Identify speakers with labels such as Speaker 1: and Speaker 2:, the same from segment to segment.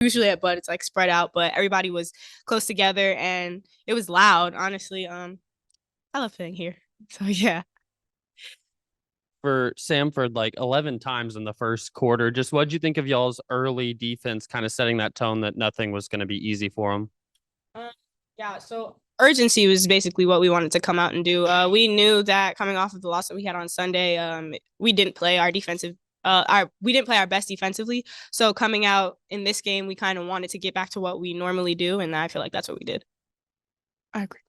Speaker 1: usually at Bud it's like spread out, but everybody was close together and it was loud. Honestly, I love playing here. So yeah.
Speaker 2: For Samford, like 11 times in the first quarter. Just what'd you think of y'all's early defense, kind of setting that tone that nothing was going to be easy for them?
Speaker 1: Um, yeah, so urgency was basically what we wanted to come out and do. We knew that coming off of the loss that we had on Sunday, we didn't play our defensive. We didn't play our best defensively. So coming out in this game, we kind of wanted to get back to what we normally do, and I feel like that's what we did. I agree.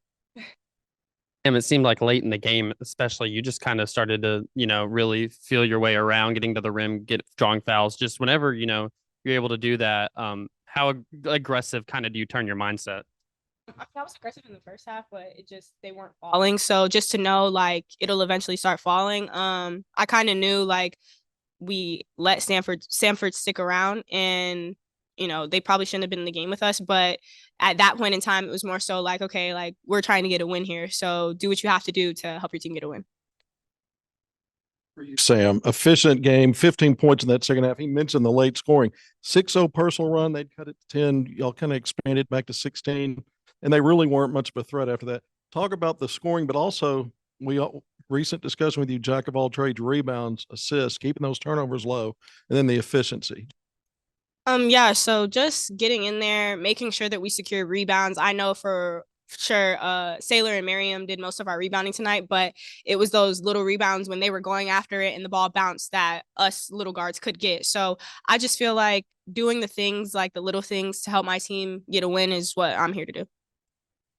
Speaker 2: And it seemed like late in the game, especially, you just kind of started to, really feel your way around, getting to the rim, get drawing fouls. Just whenever, you're able to do that, how aggressive kind of do you turn your mindset?
Speaker 1: I was aggressive in the first half, but it just they weren't falling. So just to know like it'll eventually start falling. I kind of knew like we let Samford stick around and they probably shouldn't have been in the game with us, but at that point in time it was more so like, okay, like we're trying to get a win here, so do what you have to do to help your team get a win.
Speaker 3: Sam, efficient game, 15 points in that second half. He mentioned the late scoring. 6-0 personal run, they'd cut it to 10. Y'all kind of expanded back to 16, and they really weren't much of a threat after that. Talk about the scoring, but also recent discussion with you, jack of all trades, rebounds, assists, keeping those turnovers low, and then the efficiency.
Speaker 1: Yeah, so just getting in there, making sure that we secure rebounds. I know for sure Sailor and Miriam did most of our rebounding tonight, but it was those little rebounds when they were going after it and the ball bounced that us little guards could get. So I just feel like doing the things like the little things to help my team get a win is what I'm here to do.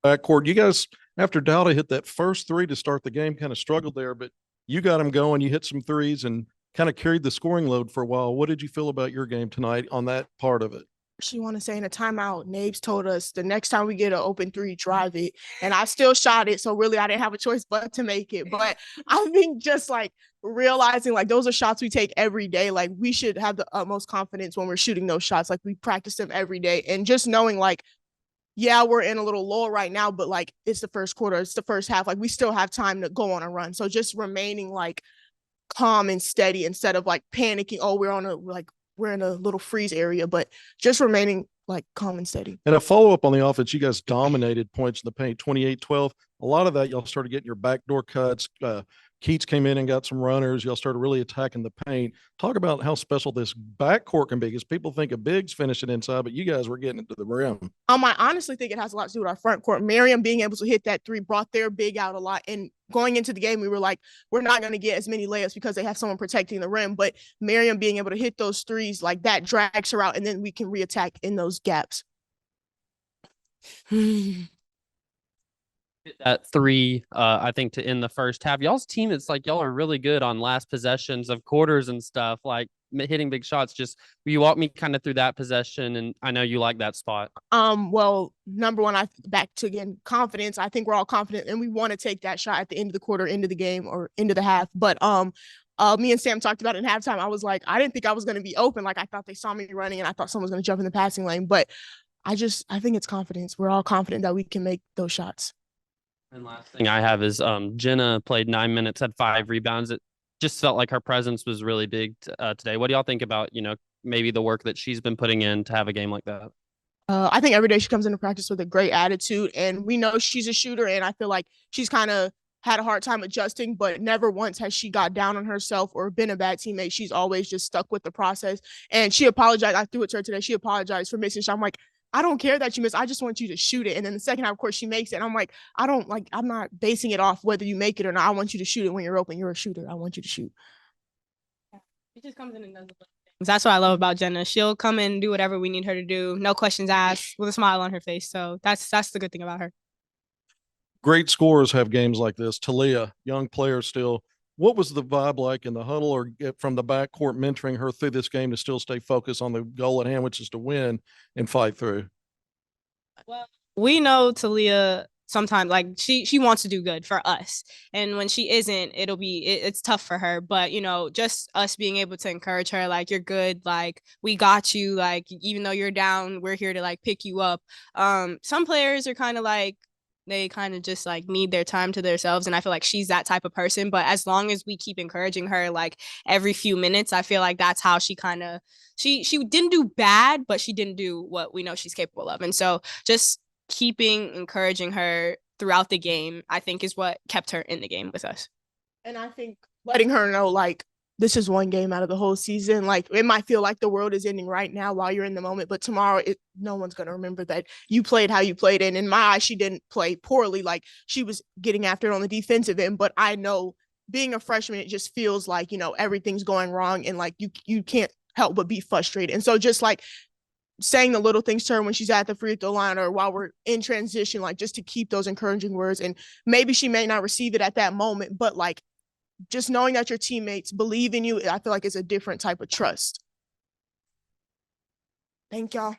Speaker 3: Backcourt, you guys, after Dowda hit that first three to start the game, kind of struggled there, but you got them going. You hit some threes and kind of carried the scoring load for a while. What did you feel about your game tonight on that part of it?
Speaker 4: She want to say in a timeout, Nabes told us the next time we get an open three, drive it. And I still shot it. So really I didn't have a choice but to make it. But I think just like realizing like those are shots we take every day. Like we should have the utmost confidence when we're shooting those shots. Like we practice them every day. And just knowing like, yeah, we're in a little lull right now, but like it's the first quarter, it's the first half. Like we still have time to go on a run. So just remaining like calm and steady instead of like panicking. Oh, we're in a little freeze area, but just remaining like calm and steady.
Speaker 3: And a follow up on the offense, you guys dominated points in the paint, 28-12. A lot of that, y'all started getting your backdoor cuts. Keats came in and got some runners. Y'all started really attacking the paint. Talk about how special this backcourt can be, because people think of bigs finishing inside, but you guys were getting it to the rim.
Speaker 4: I honestly think it has a lot to do with our front court. Miriam being able to hit that three brought their big out a lot. And going into the game, we were like, we're not going to get as many layups because they have someone protecting the rim. But Miriam being able to hit those threes, like that drags her out, and then we can reattack in those gaps.
Speaker 2: That three, I think, to end the first half. Y'all's team, it's like y'all are really good on last possessions of quarters and stuff, like hitting big shots. Just will you walk me kind of through that possession? And I know you like that spot.
Speaker 4: Well, number one, I back to again confidence. I think we're all confident and we want to take that shot at the end of the quarter, end of the game, or end of the half. But me and Sam talked about it in halftime. I was like, I didn't think I was going to be open. Like I thought they saw me running and I thought someone was going to jump in the passing lane. But I think it's confidence. We're all confident that we can make those shots.
Speaker 2: And last thing I have is Jenna played 9 minutes, had 5 rebounds. It just felt like her presence was really big today. What do y'all think about, maybe the work that she's been putting in to have a game like that?
Speaker 4: I think every day she comes into practice with a great attitude, and we know she's a shooter, and I feel like she's kind of had a hard time adjusting, but never once has she got down on herself or been a bad teammate. She's always just stuck with the process, and she apologized. I threw it to her today. She apologized for missing shot. I'm like, I don't care that you miss. I just want you to shoot it. And then the second half, of course, she makes it. And I'm like, I'm not basing it off whether you make it or not. I want you to shoot it when you're open. You're a shooter. I want you to shoot.
Speaker 1: It just comes in and does the things. That's what I love about Jenna. She'll come in and do whatever we need her to do, no questions asked, with a smile on her face. So that's the good thing about her.
Speaker 3: Great scorers have games like this. Talia, young player still. What was the vibe like in the huddle or from the backcourt mentoring her through this game to still stay focused on the goal at hand, which is to win and fight through?
Speaker 1: Well, we know Talia sometimes like she wants to do good for us, and when she isn't, it's tough for her. But just us being able to encourage her, like you're good, like we got you, like even though you're down, we're here to like pick you up. Some players are kind of like They kind of just like need their time to themselves. And I feel like she's that type of person. But as long as we keep encouraging her like every few minutes, I feel like that's how she kind of she didn't do bad, but she didn't do what we know she's capable of. And so just keeping encouraging her throughout the game, I think is what kept her in the game with us.
Speaker 4: And I think letting her know, like, this is one game out of the whole season. Like, it might feel like the world is ending right now while you're in the moment, but tomorrow, no one's going to remember that you played how you played. And in my eyes, she didn't play poorly. Like, she was getting after it on the defensive end, but I know being a freshman, it just feels like, you know, everything's going wrong and like you can't help but be frustrated. And so just like saying the little things to her when she's at the free throw line or while we're in transition, like just to keep those encouraging words. And maybe she may not receive it at that moment, but like just knowing that your teammates believe in you, I feel like it's a different type of trust. Thank y'all.